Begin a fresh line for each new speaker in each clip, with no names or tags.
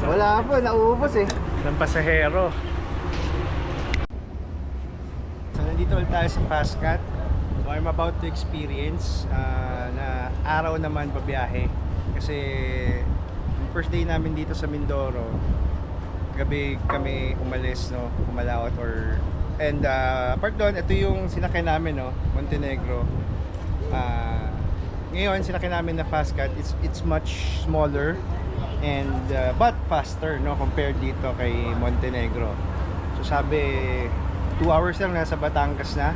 Wala po, nauubos eh.
Ng pasahero. So nandito ulit tayo sa Pascat. So I'm about to experience na araw naman pabiyahe. Kasi yung first day namin dito sa Mindoro, gabi kami umalis, no, umalaot and apart doon, ito yung sinakay namin, no, Montenegro. Ngayon sinakay namin na Pascat. It's much smaller and but faster, no, compared dito kay Montenegro. So sabi 2 hours lang nasa Batangas na.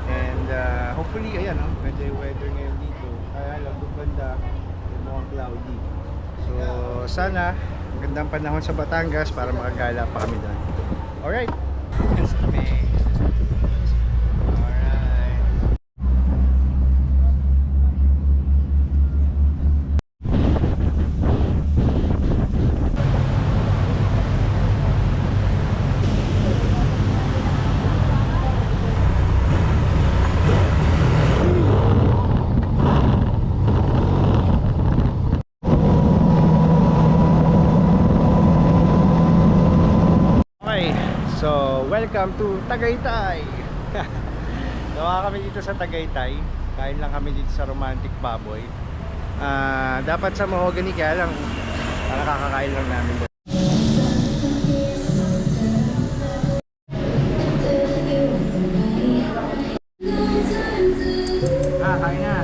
And hopefully ayan, no, medyo weather ngayon dito kaya lang banda mukhang cloudy. So sana magandang panahon sa Batangas para makagala pa kami doon. Alright, let's go. So, welcome to Tagaytay. Nawa kami dito sa Tagaytay. Kain lang kami dito sa Romantic Baboy. Dapat sa Mahogany, kaya lang nakakakain lang namin. Kain na.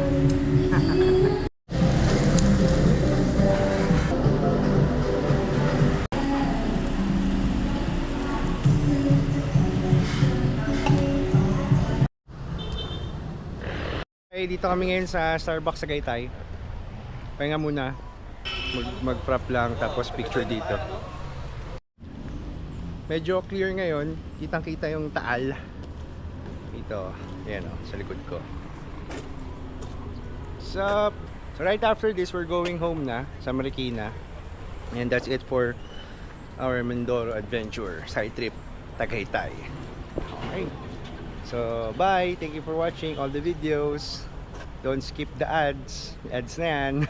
Dito kami ngayon sa Starbucks sa Tagaytay. Pahinga muna. Mag-prop lang tapos picture dito. Medyo clear ngayon. Kitang-kita yung Taal. Dito. Ayan o, sa likod ko. So right after this, we're going home na sa Marikina. And that's it for our Mindoro adventure. Side trip Tagaytay. Okay. So bye. Thank you for watching all the videos. Don't skip the ads. Ads na yan.